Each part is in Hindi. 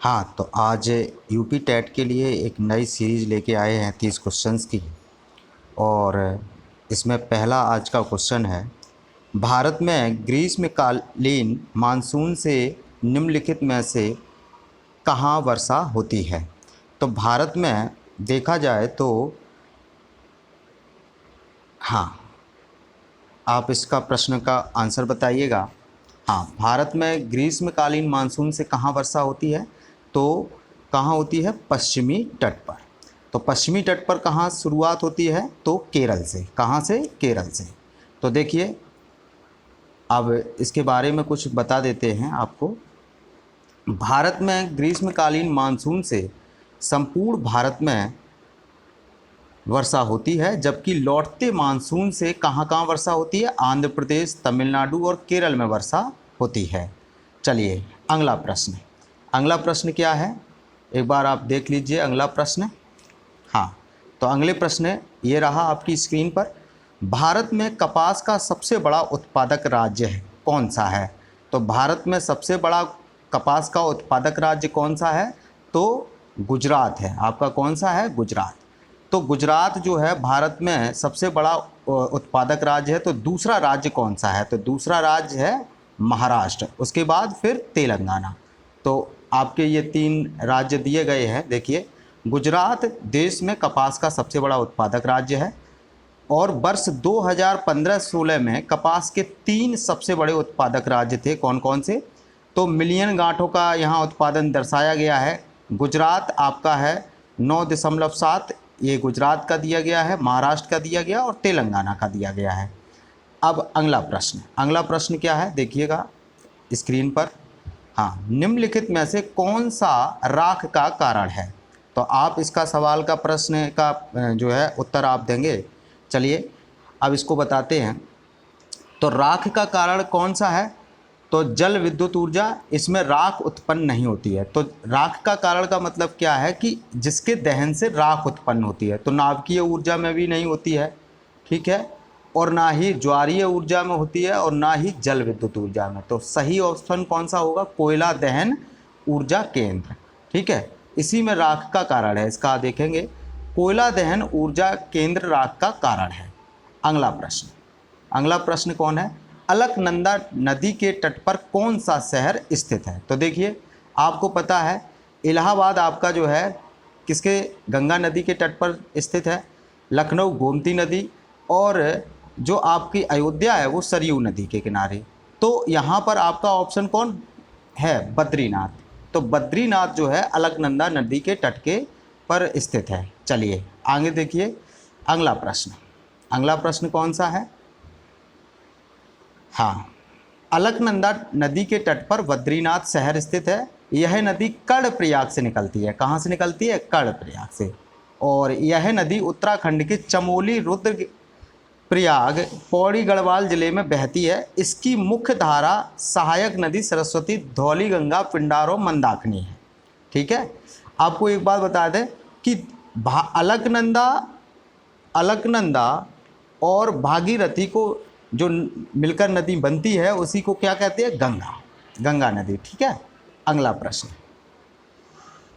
हाँ, तो आज यूपी टेट के लिए एक नई सीरीज़ लेके आए हैं 30 क्वेश्चंस की। और इसमें पहला आज का क्वेश्चन है, भारत में ग्रीष्मकालीन मानसून से निम्नलिखित में से कहाँ वर्षा होती है। तो भारत में देखा जाए तो हाँ, आप इसका प्रश्न का आंसर बताइएगा। हाँ, भारत में ग्रीष्मकालीन मानसून से कहाँ वर्षा होती है, तो कहाँ होती है, पश्चिमी तट पर। तो पश्चिमी तट पर कहाँ शुरुआत होती है, तो केरल से। कहाँ से, केरल से। तो देखिए, अब इसके बारे में कुछ बता देते हैं आपको। भारत में ग्रीष्मकालीन मानसून से संपूर्ण भारत में वर्षा होती है, जबकि लौटते मानसून से कहाँ कहाँ वर्षा होती है, आंध्र प्रदेश, तमिलनाडु और केरल में वर्षा होती है। चलिए अगला प्रश्न। अगला प्रश्न क्या है, एक बार आप देख लीजिए अगला प्रश्न। हाँ, तो अगले प्रश्न ये रहा आपकी स्क्रीन पर। भारत में कपास का सबसे बड़ा उत्पादक राज्य है कौन सा है। तो भारत में सबसे बड़ा कपास का उत्पादक राज्य कौन सा है, तो गुजरात है। आपका कौन सा है, गुजरात। तो गुजरात जो है भारत में सबसे बड़ा उत्पादक राज्य है। तो दूसरा राज्य कौन सा है, तो दूसरा राज्य है महाराष्ट्र, उसके बाद फिर तेलंगाना। तो आपके ये 3 राज्य दिए गए हैं। देखिए, गुजरात देश में कपास का सबसे बड़ा उत्पादक राज्य है और वर्ष 2015-16 में कपास के 3 सबसे बड़े उत्पादक राज्य थे। कौन कौन से, तो मिलियन गांठों का यहाँ उत्पादन दर्शाया गया है। गुजरात आपका है 9.7, ये गुजरात का दिया गया है, महाराष्ट्र का दिया गया और तेलंगाना का दिया गया है। अब अगला प्रश्न। अगला प्रश्न क्या है, देखिएगा स्क्रीन पर। हाँ, निम्नलिखित में से कौन सा राख का कारण है। तो आप इसका सवाल का प्रश्न का जो है उत्तर आप देंगे। चलिए अब इसको बताते हैं। तो राख का कारण कौन सा है, तो जल विद्युत ऊर्जा, इसमें राख उत्पन्न नहीं होती है। तो राख का कारण का मतलब क्या है कि जिसके दहन से राख उत्पन्न होती है। तो नाभिकीय ऊर्जा में भी नहीं होती है, ठीक है, और ना ही ज्वारीय ऊर्जा में होती है और ना ही जल विद्युत ऊर्जा में। तो सही ऑप्शन कौन सा होगा, कोयला दहन ऊर्जा केंद्र, ठीक है, इसी में राख का कारण है। इसका देखेंगे, कोयला दहन ऊर्जा केंद्र राख का कारण है। अगला प्रश्न। अगला प्रश्न कौन है, अलकनंदा नदी के तट पर कौन सा शहर स्थित है। तो देखिए, आपको पता है इलाहाबाद आपका जो है किसके, गंगा नदी के तट पर स्थित है। लखनऊ गोमती नदी, और जो आपकी अयोध्या है वो सरयू नदी के किनारे। तो यहाँ पर आपका ऑप्शन कौन है, बद्रीनाथ। तो बद्रीनाथ जो है अलकनंदा नदी के तट के पर स्थित है। चलिए आगे देखिए अगला प्रश्न। अगला प्रश्न कौन सा है, हाँ, अलकनंदा नदी के तट पर बद्रीनाथ शहर स्थित है। यह नदी कर्णप्रयाग से निकलती है। कहाँ से निकलती है, कर्णप्रयाग से। और यह नदी उत्तराखंड के चमोली, रुद्रप्रयाग, पौड़ी गढ़वाल जिले में बहती है। इसकी मुख्य धारा सहायक नदी सरस्वती, धौली गंगा, पिंडारो, मंदाकिनी है, ठीक है। आपको एक बात बता दें कि अलकनंदा और भागीरथी को जो मिलकर नदी बनती है उसी को क्या कहते हैं, गंगा, गंगा नदी, ठीक है। अगला प्रश्न।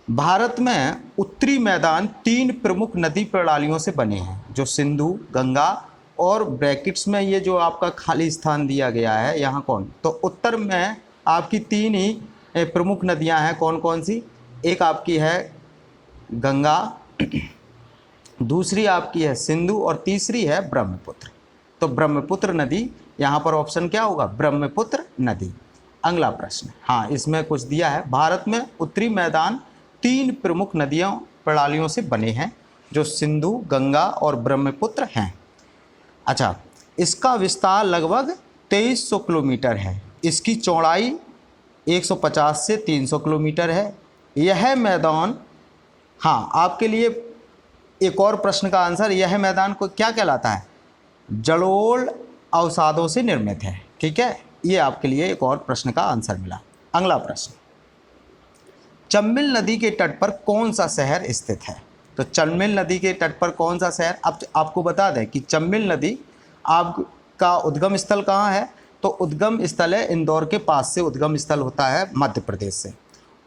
भारत में उत्तरी मैदान 3 प्रमुख नदी प्रणालियों से बने हैं, जो सिंधु, गंगा और ब्रैकेट्स में ये जो आपका खाली स्थान दिया गया है यहाँ कौन, तो उत्तर में आपकी 3 ही प्रमुख नदियाँ हैं। कौन कौन सी, एक आपकी है गंगा, दूसरी आपकी है सिंधु और तीसरी है ब्रह्मपुत्र। तो ब्रह्मपुत्र नदी यहाँ पर ऑप्शन क्या होगा, ब्रह्मपुत्र नदी। अगला प्रश्न, हाँ इसमें कुछ दिया है, भारत में उत्तरी मैदान 3 प्रमुख नदियों प्रणालियों से बने हैं, जो सिंधु, गंगा और ब्रह्मपुत्र हैं। अच्छा, इसका विस्तार लगभग 2300 किलोमीटर है। इसकी चौड़ाई 150 से 300 किलोमीटर है। यह मैदान, हाँ आपके लिए एक और प्रश्न का आंसर, यह मैदान को क्या कहलाता है, जलोढ़ अवसादों से निर्मित है, ठीक है। ये आपके लिए एक और प्रश्न का आंसर मिला। अगला प्रश्न, चंबल नदी के तट पर कौन सा शहर स्थित है। तो चंबल नदी के तट पर कौन सा शहर, अब आपको बता दें कि चंबल नदी आपका उद्गम स्थल कहाँ है, तो उद्गम स्थल है इंदौर के पास से, उद्गम स्थल होता है मध्य प्रदेश से।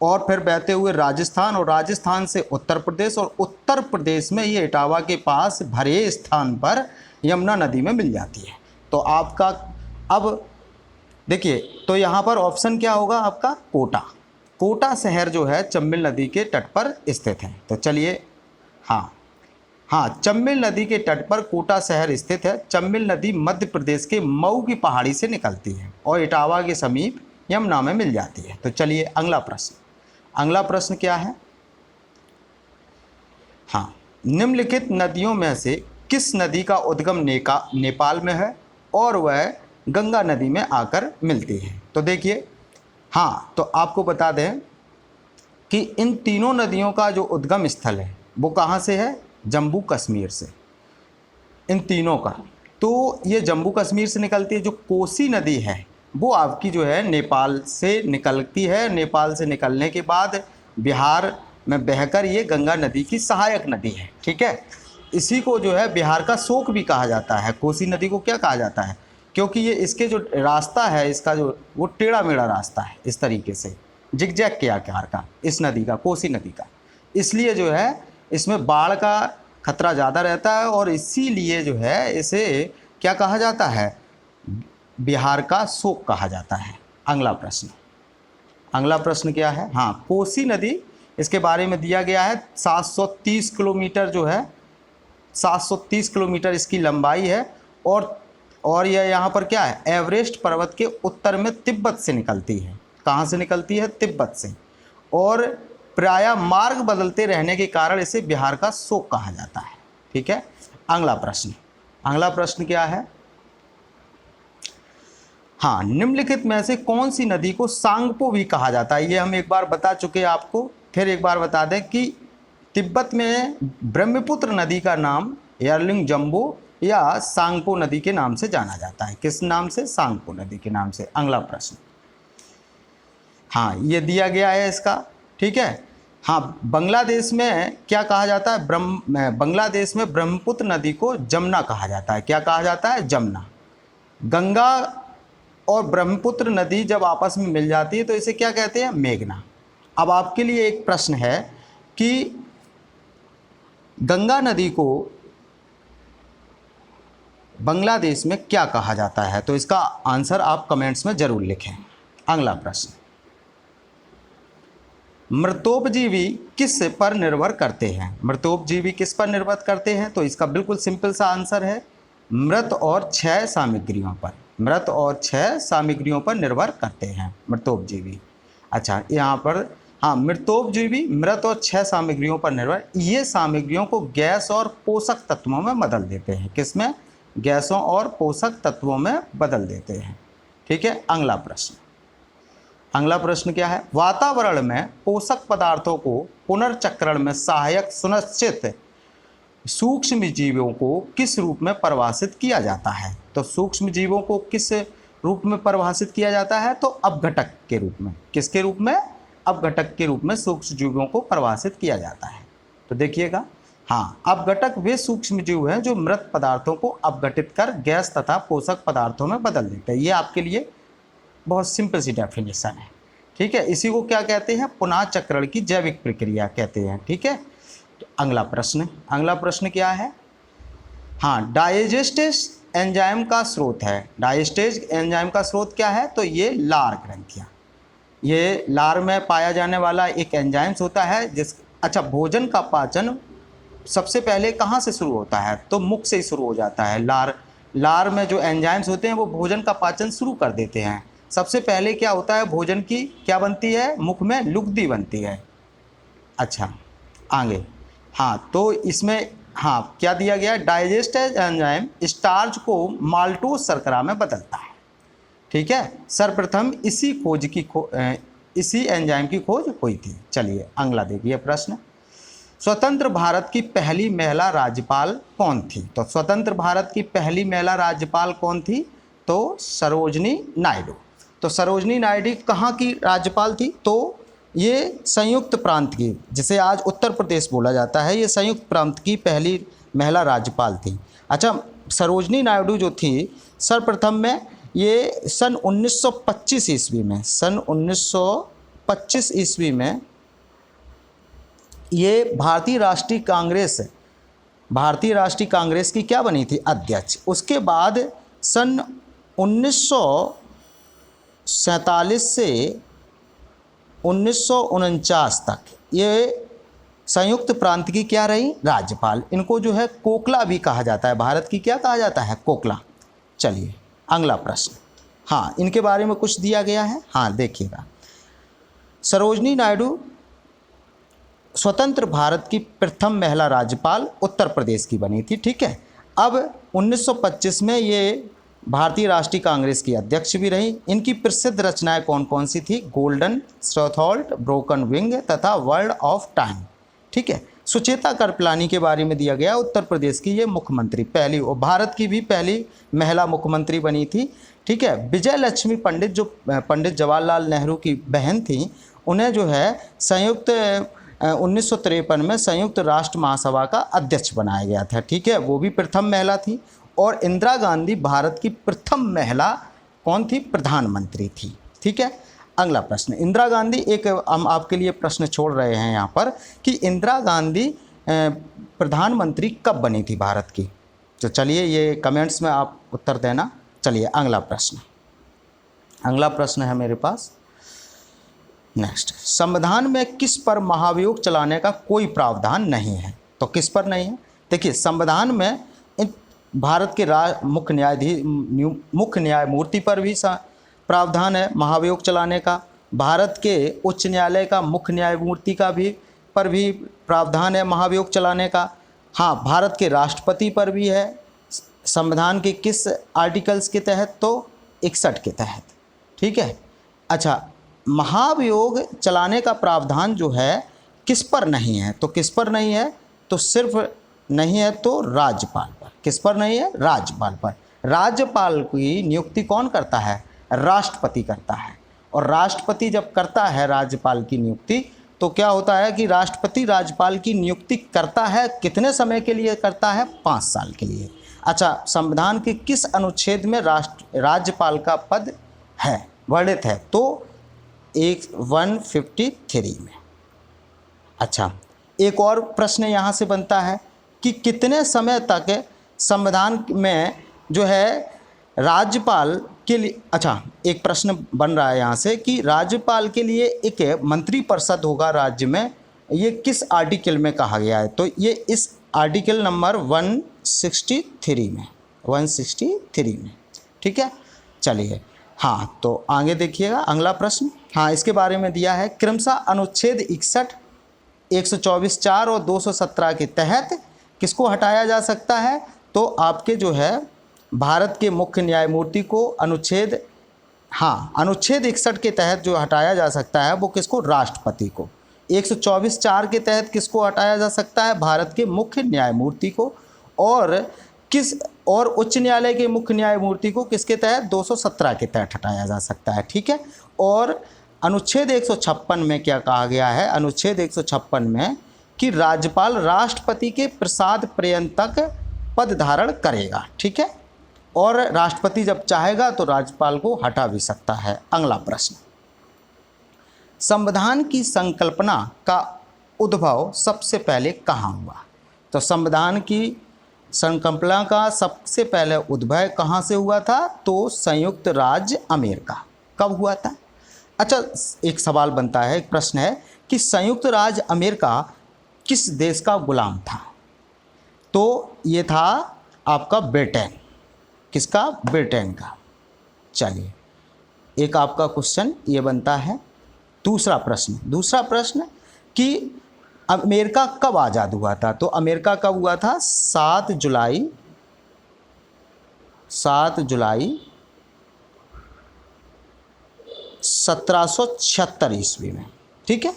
और फिर बहते हुए राजस्थान, और राजस्थान से उत्तर प्रदेश, और उत्तर प्रदेश में ये इटावा के पास भरे स्थान पर यमुना नदी में मिल जाती है। तो आपका अब देखिए, तो यहाँ पर ऑप्शन क्या होगा आपका? कोटा। कोटा शहर जो है चंबल नदी के तट पर स्थित है। तो चलिए, हाँ, चंबल नदी के तट पर कोटा शहर स्थित है। चंबल नदी मध्य प्रदेश के मऊ की पहाड़ी से निकलती है और इटावा के समीप यमुना में मिल जाती है। तो चलिए अगला प्रश्न क्या है? हाँ, निम्नलिखित नदियों में से किस नदी का उद्गम नेपाल में है और वह गंगा नदी में आकर मिलती है? तो देखिए, हाँ, तो आपको बता दें कि इन तीनों नदियों का जो उद्गम स्थल है वो कहाँ से है? जम्मू कश्मीर से। इन तीनों का, तो ये जम्मू कश्मीर से निकलती है। जो कोसी नदी है वो आपकी जो है नेपाल से निकलती है। नेपाल से निकलने के बाद बिहार में बहकर ये गंगा नदी की सहायक नदी है। ठीक है, इसी को जो है बिहार का शोक भी कहा जाता है। कोसी नदी को क्या कहा जाता है? क्योंकि ये इसके जो रास्ता है, इसका जो वो टेढ़ा मेढ़ा रास्ता है, इस तरीके से जिगजैग के आकार का, इस नदी का, कोसी नदी का, इसलिए जो है इसमें बाढ़ का खतरा ज़्यादा रहता है और इसीलिए जो है इसे क्या कहा जाता है? बिहार का शोक कहा जाता है। अगला प्रश्न क्या है? हाँ, कोसी नदी, इसके बारे में दिया गया है 730 किलोमीटर जो है, 730 किलोमीटर इसकी लंबाई है और यह यहाँ पर क्या है? एवरेस्ट पर्वत के उत्तर में तिब्बत से निकलती है। कहाँ से निकलती है? तिब्बत से। और प्रायः मार्ग बदलते रहने के कारण इसे बिहार का शोक कहा जाता है। ठीक है, अगला प्रश्न क्या है? हाँ, निम्नलिखित में से कौन सी नदी को सांगपो भी कहा जाता है? ये हम एक बार बता चुके हैं आपको, फिर एक बार बता दें कि तिब्बत में ब्रह्मपुत्र नदी का नाम यार्लिंग जम्बो या सांगपो नदी के नाम से जाना जाता है। किस नाम से? सांगपो नदी के नाम से। अगला प्रश्न, हाँ, ये दिया गया है इसका। ठीक है, हाँ, बांग्लादेश में क्या कहा जाता है? बांग्लादेश में ब्रह्मपुत्र नदी को जमुना कहा जाता है। क्या कहा जाता है? जमुना। गंगा और ब्रह्मपुत्र नदी जब आपस में मिल जाती है तो इसे क्या कहते हैं? मेघना। अब आपके लिए एक प्रश्न है कि गंगा नदी को बांग्लादेश में क्या कहा जाता है? तो इसका आंसर आप कमेंट्स में ज़रूर लिखें। अगला प्रश्न, मृतोपजीवी किस पर निर्भर करते हैं? मृतोपजीवी किस पर निर्भर करते हैं? तो इसका बिल्कुल सिंपल सा आंसर है मृत और क्षय सामग्रियों पर। मृत और क्षय सामग्रियों पर निर्भर करते हैं मृतोपजीवी। अच्छा, यहाँ पर हाँ, मृतोपजीवी मृत और क्षय सामग्रियों पर निर्भर, ये सामग्रियों को गैस और पोषक तत्वों में बदल देते हैं। किसमें? गैसों और पोषक तत्वों में बदल देते हैं। ठीक है, अगला प्रश्न क्या है? वातावरण में पोषक पदार्थों को पुनर्चक्रण में सहायक सुनिश्चित सूक्ष्म जीवों को किस रूप में परिभाषित किया जाता है? तो सूक्ष्म जीवों को किस रूप में परिभाषित किया जाता है? तो अपघटक के रूप में। किसके रूप में? अपघटक के रूप में सूक्ष्म जीवों को परिभाषित किया जाता है। तो देखिएगा, हाँ, अपघटक वे सूक्ष्म जीव हैं जो मृत पदार्थों को अपघटित कर गैस तथा पोषक पदार्थों में बदल देते हैं। ये आपके लिए बहुत सिंपल सी डेफिनेशन है। ठीक है, इसी को क्या कहते हैं? पुनःचक्रण की जैविक प्रक्रिया कहते हैं। ठीक है, तो अगला प्रश्न क्या है? हाँ, डाइजेस्टेज एंजाइम का स्रोत है। डाइजेस्टेज एंजाइम का स्रोत क्या है? तो ये लार ग्रंथियाँ, ये लार में पाया जाने वाला एक एंजाइम्स होता है अच्छा, भोजन का पाचन सबसे पहले कहाँ से शुरू होता है? तो मुख से ही शुरू हो जाता है। लार में जो एंजाइम्स होते हैं वो भोजन का पाचन शुरू कर देते हैं। सबसे पहले क्या होता है? भोजन की क्या बनती है? मुख में लुगदी बनती है। अच्छा, आगे, हाँ, तो इसमें हाँ क्या दिया गया? डाइजेस्टेज एंजाइम स्टार्च को माल्टोज शर्करा में बदलता है। ठीक है, सर्वप्रथम इसी एंजाइम की खोज हुई थी। चलिए अगला देखिए प्रश्न, स्वतंत्र भारत की पहली महिला राज्यपाल कौन थी? तो स्वतंत्र भारत की पहली महिला राज्यपाल कौन थी? तो सरोजनी नायडू। तो सरोजनी नायडू कहाँ की राज्यपाल थी? तो ये संयुक्त प्रांत की, जिसे आज उत्तर प्रदेश बोला जाता है, ये संयुक्त प्रांत की पहली महिला राज्यपाल थी। अच्छा, सरोजनी नायडू जो थी सर्वप्रथम में ये सन 1925 ईस्वी में, सन 1925 1925 ईस्वी में ये भारतीय राष्ट्रीय कांग्रेस की क्या बनी थी? अध्यक्ष। उसके बाद सन 1947 से 1949 तक ये संयुक्त प्रांत की क्या रही? राज्यपाल। इनको जो है कोकला भी कहा जाता है, भारत की क्या कहा जाता है? कोकला। चलिए अगला प्रश्न। हाँ, इनके बारे में कुछ दिया गया है। हाँ देखिएगा, सरोजनी नायडू स्वतंत्र भारत की प्रथम महिला राज्यपाल उत्तर प्रदेश की बनी थी। ठीक है। अब 1925 में ये भारतीय राष्ट्रीय कांग्रेस की अध्यक्ष भी रही। इनकी प्रसिद्ध रचनाएं कौन कौन सी थी? गोल्डन श्रोथोल्ट, ब्रोकन विंग तथा वर्ल्ड ऑफ टाइम। ठीक है। सुचेता कृपलानी के बारे में दिया गया, उत्तर प्रदेश की ये मुख्यमंत्री पहली और भारत की भी पहली महिला मुख्यमंत्री बनी थी। ठीक है। विजय लक्ष्मी पंडित, जो पंडित जवाहरलाल नेहरू की बहन थी, उन्हें जो है संयुक्त 1953 में संयुक्त राष्ट्र महासभा का अध्यक्ष बनाया गया था। ठीक है। वो भी प्रथम महिला थी। और इंदिरा गांधी भारत की प्रथम महिला कौन थी? प्रधानमंत्री थी। ठीक है। अगला प्रश्न, इंदिरा गांधी, एक हम आपके लिए प्रश्न छोड़ रहे हैं यहाँ पर कि इंदिरा गांधी प्रधानमंत्री कब बनी थी भारत की? तो चलिए ये कमेंट्स में आप उत्तर देना। चलिए अगला प्रश्न है मेरे पास। नेक्स्ट, संविधान में किस पर महाभियोग चलाने का कोई प्रावधान नहीं है? तो किस पर नहीं है? देखिए, संविधान में भारत के मुख्य न्यायमूर्ति पर भी प्रावधान है महाभियोग चलाने का। भारत के उच्च न्यायालय का मुख्य न्यायमूर्ति पर भी प्रावधान है महाभियोग चलाने का। हाँ, भारत के राष्ट्रपति पर भी है। संविधान के किस आर्टिकल्स के तहत? तो 61 के तहत। ठीक है। अच्छा, महाभियोग चलाने का प्रावधान जो है किस पर नहीं है? तो किस पर नहीं है? तो सिर्फ नहीं है तो राज्यपाल पर। किस पर नहीं है? राज्यपाल पर। राज्यपाल की नियुक्ति कौन करता है? राष्ट्रपति करता है। और राष्ट्रपति जब करता है राज्यपाल की नियुक्ति, तो क्या होता है कि राष्ट्रपति राज्यपाल की नियुक्ति करता है, कितने समय के लिए करता है? 5 साल के लिए। अच्छा, संविधान के किस अनुच्छेद में राज्यपाल का पद है वर्णित है? तो 153 में। अच्छा, एक और प्रश्न यहाँ से बनता है कि कितने समय तक संविधान में जो है राज्यपाल के लिए, अच्छा एक प्रश्न बन रहा है यहाँ से कि राज्यपाल के लिए एक मंत्रिपरिषद होगा राज्य में, ये किस आर्टिकल में कहा गया है? तो ये इस आर्टिकल नंबर 163 में। ठीक है। चलिए, हाँ तो आगे देखिएगा अगला प्रश्न। हाँ, इसके बारे में दिया है, क्रमशः अनुच्छेद 61, 124(4) और 217 के तहत किसको हटाया जा सकता है? तो आपके जो है भारत के मुख्य न्यायमूर्ति को अनुच्छेद 61 के तहत जो हटाया जा सकता है वो किसको? राष्ट्रपति को। 124(4) के तहत किसको हटाया जा सकता है? भारत के मुख्य न्यायमूर्ति को। और उच्च न्यायालय के मुख्य न्यायमूर्ति को किसके तहत? 217 के तहत हटाया जा सकता है। ठीक है। और अनुच्छेद 156 में क्या कहा गया है? अनुच्छेद 156 में कि राज्यपाल राष्ट्रपति के प्रसाद पर्यंत पद धारण करेगा। ठीक है। और राष्ट्रपति जब चाहेगा तो राज्यपाल को हटा भी सकता है। अगला प्रश्न, संविधान की संकल्पना का उद्भव सबसे पहले कहाँ हुआ? तो संविधान की संकल्पना का सबसे पहले उद्भव कहाँ से हुआ था? तो संयुक्त राज्य अमेरिका। कब हुआ था? अच्छा, एक सवाल बनता है, एक प्रश्न है कि संयुक्त राज्य अमेरिका किस देश का गुलाम था? तो ये था आपका ब्रिटेन। किसका? ब्रिटेन का। चलिए, एक आपका क्वेश्चन ये बनता है। दूसरा प्रश्न कि अमेरिका कब आज़ाद हुआ था? तो अमेरिका कब हुआ था? 7 जुलाई 1776 ईस्वी में। ठीक है।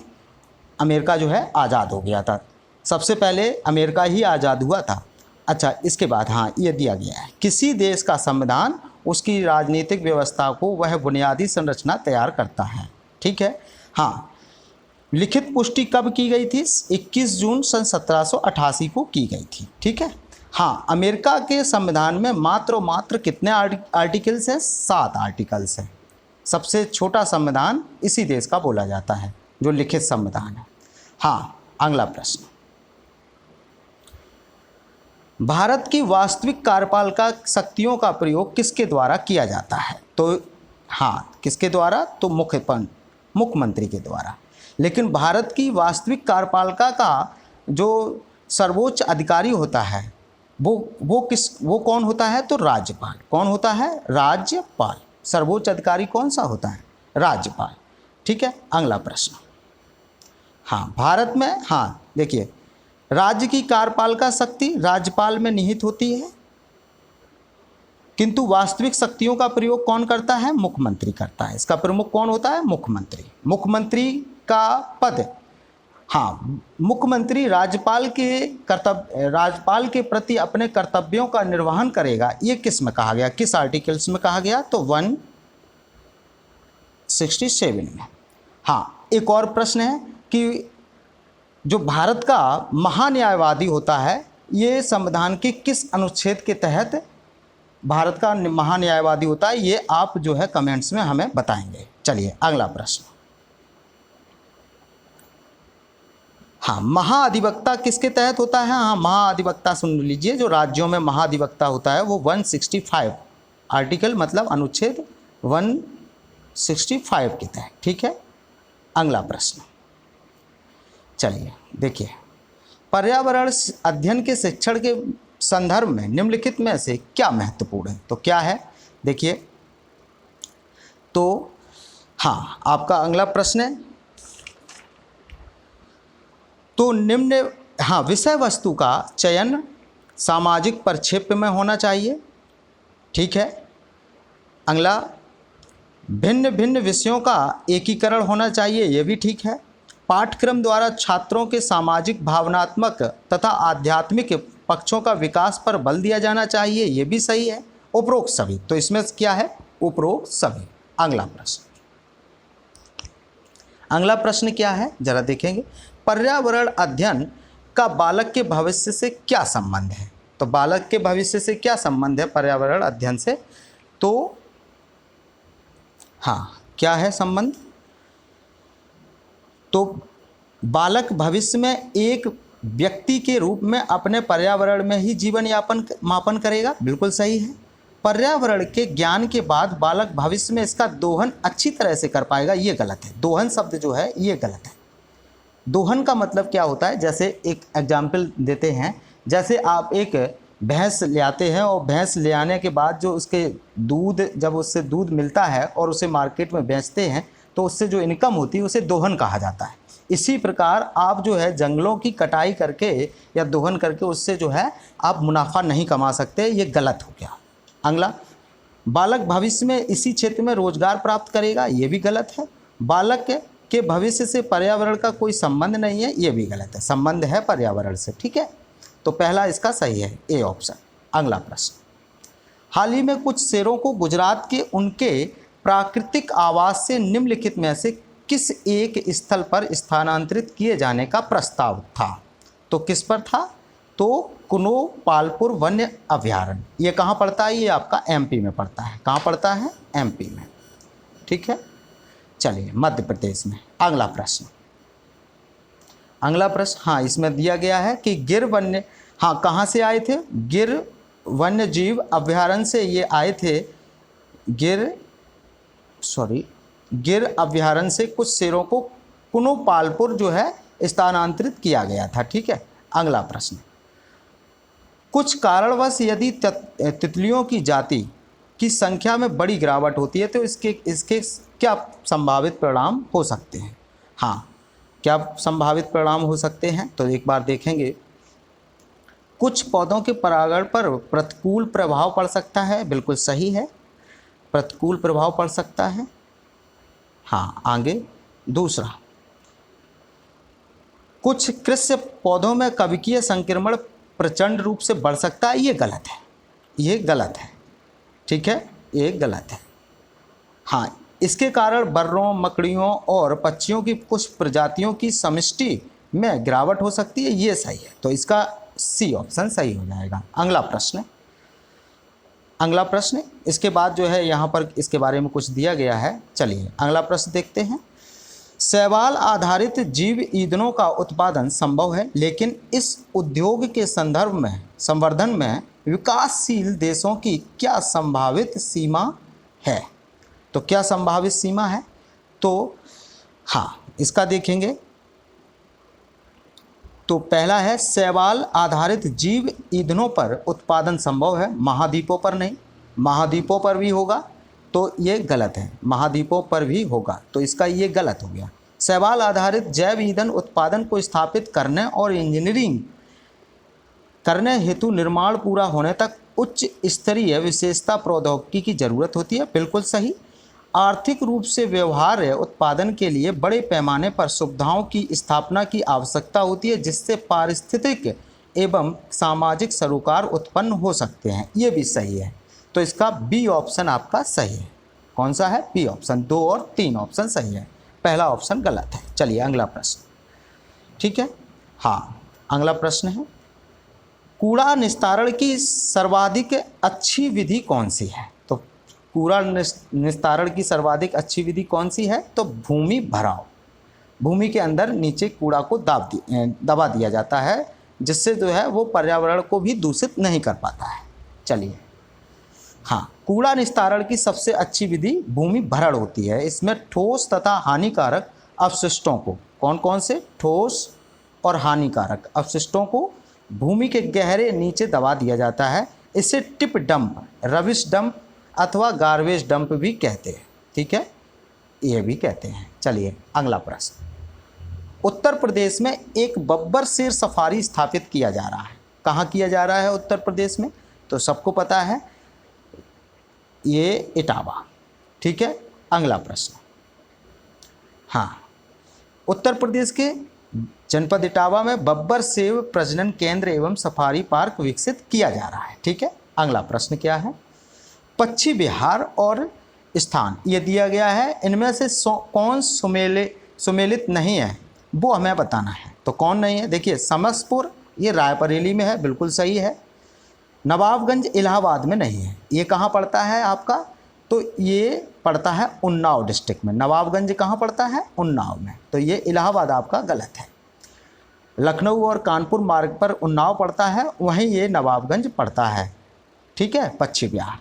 अमेरिका जो है आज़ाद हो गया था। सबसे पहले अमेरिका ही आज़ाद हुआ था। अच्छा, इसके बाद हाँ ये दिया गया है, किसी देश का संविधान उसकी राजनीतिक व्यवस्था को वह बुनियादी संरचना तैयार करता है। ठीक है। हाँ, लिखित पुष्टि कब की गई थी? 21 जून सन 1788 को की गई थी। ठीक है। हाँ, अमेरिका के संविधान में मात्र कितने आर्टिकल्स हैं? 7 आर्टिकल्स हैं। सबसे छोटा संविधान इसी देश का बोला जाता है, जो लिखित संविधान है। हाँ, अगला प्रश्न, भारत की वास्तविक कार्यपालिका शक्तियों का प्रयोग किसके द्वारा किया जाता है? तो हाँ, किसके द्वारा? तो मुख्यमंत्री के द्वारा। लेकिन भारत की वास्तविक कार्यपालिका का जो सर्वोच्च अधिकारी होता है वो कौन होता है? तो राज्यपाल। कौन होता है? राज्यपाल। सर्वोच्च अधिकारी कौन सा होता है? राज्यपाल। ठीक है, अगला प्रश्न, हाँ, भारत में, हाँ देखिए, राज्य की कार्यपालिका शक्ति राज्यपाल में निहित होती है, किंतु वास्तविक शक्तियों का प्रयोग कौन करता है? मुख्यमंत्री करता है। इसका प्रमुख कौन होता है? मुख्यमंत्री। मुख्यमंत्री का पद, हाँ, मुख्यमंत्री राज्यपाल के प्रति अपने कर्तव्यों का निर्वहन करेगा। ये किस में कहा गया? किस आर्टिकल्स में कहा गया? तो 167 में। हाँ, एक और प्रश्न है कि जो भारत का महान्यायवादी होता है, ये संविधान के किस अनुच्छेद के तहत भारत का महान्यायवादी होता है? ये आप जो है कमेंट्स में हमें बताएंगे। चलिए अगला प्रश्न, हाँ, महाधिवक्ता किसके तहत होता है? हाँ, महाधिवक्ता सुन लीजिए, जो राज्यों में महाधिवक्ता होता है वो 165 आर्टिकल, मतलब अनुच्छेद 165 के तहत। ठीक है, अगला प्रश्न, चलिए देखिए, पर्यावरण अध्ययन के शिक्षण के संदर्भ में निम्नलिखित में से क्या महत्वपूर्ण है? तो क्या है? देखिए, तो हाँ, आपका अगला प्रश्न है, तो हाँ, विषय वस्तु का चयन सामाजिक परिप्रेक्ष्य में होना चाहिए। ठीक है, अगला, भिन्न भिन्न विषयों का एकीकरण होना चाहिए, ये भी ठीक है। पाठ्यक्रम द्वारा छात्रों के सामाजिक, भावनात्मक तथा आध्यात्मिक पक्षों का विकास पर बल दिया जाना चाहिए, ये भी सही है। उपरोक्त सभी, तो इसमें क्या है? उपरोक्त सभी। अगला प्रश्न, अगला प्रश्न क्या है जरा देखेंगे, पर्यावरण अध्ययन का बालक के भविष्य से क्या संबंध है? तो बालक के भविष्य से क्या संबंध है पर्यावरण अध्ययन से? तो हाँ, क्या है संबंध? तो बालक भविष्य में एक व्यक्ति के रूप में अपने पर्यावरण में ही जीवन यापन करेगा, बिल्कुल सही है। पर्यावरण के ज्ञान के बाद बालक भविष्य में इसका दोहन अच्छी तरह से कर पाएगा, ये गलत है। दोहन शब्द जो है ये गलत है। दोहन का मतलब क्या होता है? जैसे एक एग्जाम्पल देते हैं, जैसे आप एक भैंस ले आते हैं और भैंस ले आने के बाद जो उसके दूध, जब उससे दूध मिलता है और उसे मार्केट में बेचते हैं तो उससे जो इनकम होती है उसे दोहन कहा जाता है। इसी प्रकार आप जो है जंगलों की कटाई करके या दोहन करके उससे जो है आप मुनाफा नहीं कमा सकते, ये गलत हो गया। अगला, बालक भविष्य में इसी क्षेत्र में रोजगार प्राप्त करेगा, ये भी गलत है। बालक के भविष्य से पर्यावरण का कोई संबंध नहीं है, ये भी गलत है। संबंध है पर्यावरण से। ठीक है, तो पहला इसका सही है, ए ऑप्शन। अगला प्रश्न, हाल ही में कुछ शेरों को गुजरात के उनके प्राकृतिक आवास से निम्नलिखित में से किस एक स्थल पर स्थानांतरित किए जाने का प्रस्ताव था? तो किस पर था? तो कुनो पालपुर वन्य अभयारण्य। ये कहाँ पड़ता है? ये आपका एमपी में पड़ता है। कहाँ पड़ता है? एमपी में। ठीक है, चलिए मध्य प्रदेश में। अगला प्रश्न, अगला प्रश्न, हाँ, इसमें दिया गया है कि गिर वन्य, हाँ, कहाँ से आए थे? गिर वन्य जीव अभयारण्य से ये आए थे। गिर अभयारण्य से कुछ शेरों को कुनो पालपुर जो है स्थानांतरित किया गया था। ठीक है, अगला प्रश्न, कुछ कारणवश यदि तितलियों की जाति की संख्या में बड़ी गिरावट होती है तो इसके क्या संभावित परिणाम हो सकते हैं? हाँ, क्या संभावित परिणाम हो सकते हैं? तो एक बार देखेंगे, कुछ पौधों के परागण पर प्रतिकूल प्रभाव पड़ सकता है, बिल्कुल सही है, प्रतिकूल प्रभाव पड़ सकता है। हाँ, आगे दूसरा, कुछ कृषि पौधों में कवकीय संक्रमण प्रचंड रूप से बढ़ सकता है, ये गलत है, ये गलत है। ठीक है, ये गलत है। हाँ, इसके कारण बर्रों, मकड़ियों और पक्षियों की कुछ प्रजातियों की समष्टि में गिरावट हो सकती है, ये सही है। तो इसका सी ऑप्शन सही हो जाएगा। अगला प्रश्न, अगला प्रश्न, इसके बाद जो है यहाँ पर इसके बारे में कुछ दिया गया है। चलिए अगला प्रश्न देखते हैं। शैवाल आधारित जैव ईंधनों का उत्पादन संभव है, लेकिन इस उद्योग के संदर्भ में संवर्धन में विकासशील देशों की क्या संभावित सीमा है? तो क्या संभावित सीमा है? तो हाँ, इसका देखेंगे तो पहला है शैवाल आधारित जैव ईंधनों पर उत्पादन संभव है, महाद्वीपों पर नहीं। महाद्वीपों पर भी होगा तो ये गलत है, महाद्वीपों पर भी होगा तो इसका ये गलत हो गया। शैवाल आधारित जैव ईंधन उत्पादन को स्थापित करने और इंजीनियरिंग करने हेतु निर्माण पूरा होने तक उच्च स्तरीय विशेषता प्रौद्योगिकी की जरूरत होती है, बिल्कुल सही। आर्थिक रूप से व्यवहार्य उत्पादन के लिए बड़े पैमाने पर सुविधाओं की स्थापना की आवश्यकता होती है, जिससे पारिस्थितिक एवं सामाजिक सरोकार उत्पन्न हो सकते हैं, ये भी सही है। तो इसका बी ऑप्शन आपका सही है। कौन सा है? B option. 2 और 3 ऑप्शन सही है, पहला ऑप्शन गलत है। चलिए अगला प्रश्न, ठीक है। हाँ, अगला प्रश्न है कूड़ा निस्तारण की सर्वाधिक अच्छी विधि कौन सी है? तो कूड़ा निस्तारण की सर्वाधिक अच्छी विधि कौन सी है? तो भूमि भराव। भूमि के अंदर नीचे कूड़ा को दबा दिया जाता है, जिससे जो है वो पर्यावरण को भी दूषित नहीं कर पाता है। चलिए हाँ, कूड़ा निस्तारण की सबसे अच्छी विधि भूमि भरण होती है। इसमें ठोस तथा हानिकारक अपशिष्टों को, कौन कौन से? ठोस और हानिकारक अपशिष्टों को भूमि के गहरे नीचे दबा दिया जाता है। इसे टिप डंप, रबिश डंप अथवा गार्बेज डंप भी कहते हैं, ठीक है, ये भी कहते हैं। चलिए अगला प्रश्न, उत्तर प्रदेश में एक बब्बर शेर सफारी स्थापित किया जा रहा है। कहाँ किया जा रहा है उत्तर प्रदेश में? तो सबको पता है, ये इटावा, ठीक है। अगला प्रश्न, हाँ, उत्तर प्रदेश के जनपद इटावा में बब्बर शेर प्रजनन केंद्र एवं सफारी पार्क विकसित किया जा रहा है, ठीक है। अगला प्रश्न क्या है? पश्चिम बिहार और स्थान ये दिया गया है, इनमें से कौन सुमेलित नहीं है वो हमें बताना है। तो कौन नहीं है? देखिए समस्तपुर ये रायबरेली में है, बिल्कुल सही है। नवाबगंज इलाहाबाद में नहीं है। ये कहाँ पड़ता है आपका? तो ये पड़ता है उन्नाव डिस्ट्रिक्ट में। नवाबगंज कहाँ पड़ता है? उन्नाव में। तो ये इलाहाबाद आपका गलत है। लखनऊ और कानपुर मार्ग पर उन्नाव पड़ता है, वहीं ये नवाबगंज पड़ता है, ठीक है, पश्चिम बिहार,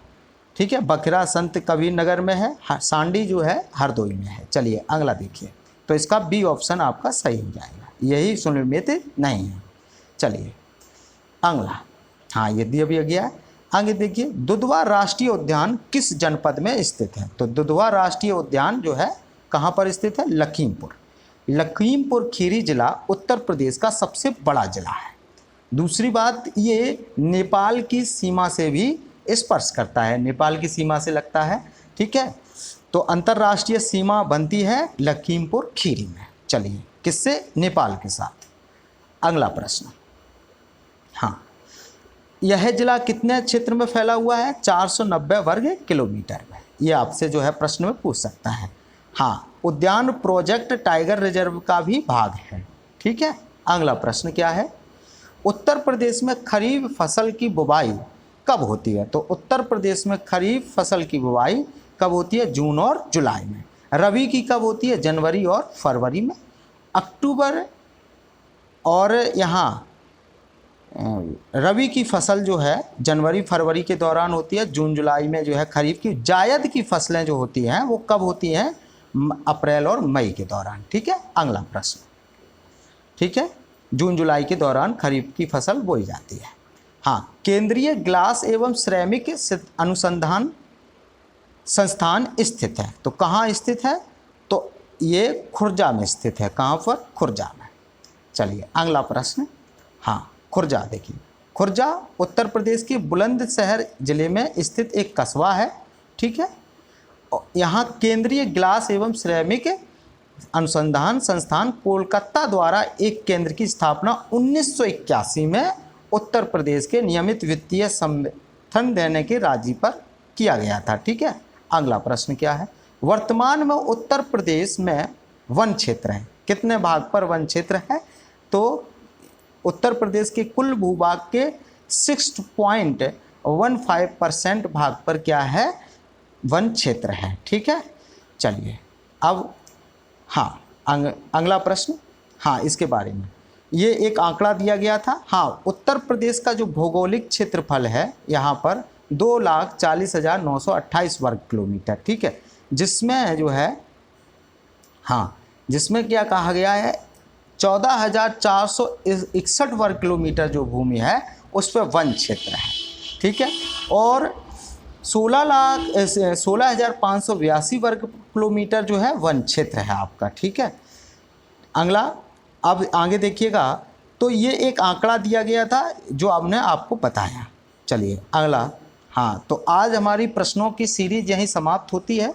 ठीक है। बखरा संत कबीर नगर में है, सांडी जो है हरदोई में है। चलिए अगला देखिए, तो इसका बी ऑप्शन आपका सही हो जाएगा, यही सुनिर्मित नहीं है। चलिए अगला, हाँ ये दिया भी गया है। आगे देखिए, दुधवा राष्ट्रीय उद्यान किस जनपद में स्थित है? तो दुधवा राष्ट्रीय उद्यान जो है कहाँ पर स्थित है? लखीमपुर। लखीमपुर खीरी जिला उत्तर प्रदेश का सबसे बड़ा जिला है। दूसरी बात, ये नेपाल की सीमा से भी स्पर्श करता है, नेपाल की सीमा से लगता है, ठीक है। तो अंतर्राष्ट्रीय सीमा बनती है लखीमपुर खीरी में। चलिए किससे? नेपाल के साथ। अगला प्रश्न, हाँ, यह जिला कितने क्षेत्र में फैला हुआ है? 490 वर्ग किलोमीटर में। ये आपसे जो है प्रश्न में पूछ सकता है। हाँ, उद्यान प्रोजेक्ट टाइगर रिजर्व का भी भाग है, ठीक है। अगला प्रश्न क्या है? उत्तर प्रदेश में खरीफ फसल की बुवाई कब होती है? तो उत्तर प्रदेश में खरीफ फसल की बुवाई कब होती है? जून और जुलाई में। रबी की कब होती है? जनवरी और फरवरी में। अक्टूबर और यहाँ रबी की फसल जो है जनवरी फरवरी के दौरान होती है। जून जुलाई में जो है खरीफ की। जायद की फसलें जो होती हैं वो कब होती हैं? अप्रैल और मई के दौरान, ठीक है। अगला प्रश्न, ठीक है, जून जुलाई के दौरान खरीफ की फसल बोई जाती है। हाँ, केंद्रीय ग्लास एवं सिरेमिक अनुसंधान संस्थान स्थित है। तो कहाँ स्थित है? तो ये खुर्जा में स्थित है। कहाँ पर? खुर्जा में। चलिए अगला प्रश्न, हाँ, खुर्जा देखिए, खुर्जा उत्तर प्रदेश के बुलंदशहर जिले में स्थित एक कस्बा है, ठीक है। यहाँ केंद्रीय ग्लास एवं सिरेमिक अनुसंधान संस्थान कोलकाता द्वारा एक केंद्र की स्थापना 1981 में उत्तर प्रदेश के नियमित वित्तीय समर्थन देने के राजी पर किया गया था, ठीक है। अगला प्रश्न क्या है? वर्तमान में उत्तर प्रदेश में वन क्षेत्र हैं, कितने भाग पर वन क्षेत्र है? तो उत्तर प्रदेश के कुल भूभाग के 15% भाग पर क्या है, वन क्षेत्र है। ठीक है, चलिए अब हाँ अगला प्रश्न, हाँ इसके बारे में, ये एक आंकड़ा दिया गया था। हाँ, उत्तर प्रदेश का जो भौगोलिक क्षेत्रफल है यहाँ पर 2,40,928 वर्ग किलोमीटर। ठीक है, जिसमें जो है हाँ, जिसमें क्या कहा गया है, 14,461 वर्ग किलोमीटर जो भूमि है उस पर वन क्षेत्र है। ठीक है, और 16,582 वर्ग किलोमीटर जो है वन क्षेत्र है आपका। ठीक है, अगला अब आगे देखिएगा, तो ये एक आंकड़ा दिया गया था जो हमने आपको बताया। चलिए अगला, हाँ तो आज हमारी प्रश्नों की सीरीज यहीं समाप्त होती है।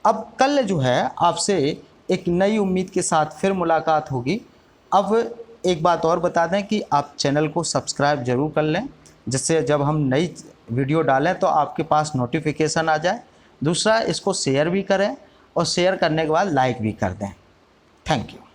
अब कल जो है आपसे एक नई उम्मीद के साथ फिर मुलाकात होगी। अब एक बात और बता दें कि आप चैनल को सब्सक्राइब ज़रूर कर लें, जिससे जब हम नई वीडियो डालें तो आपके पास नोटिफिकेशन आ जाए। दूसरा, इसको शेयर भी करें और शेयर करने के बाद लाइक भी कर दें। Thank you.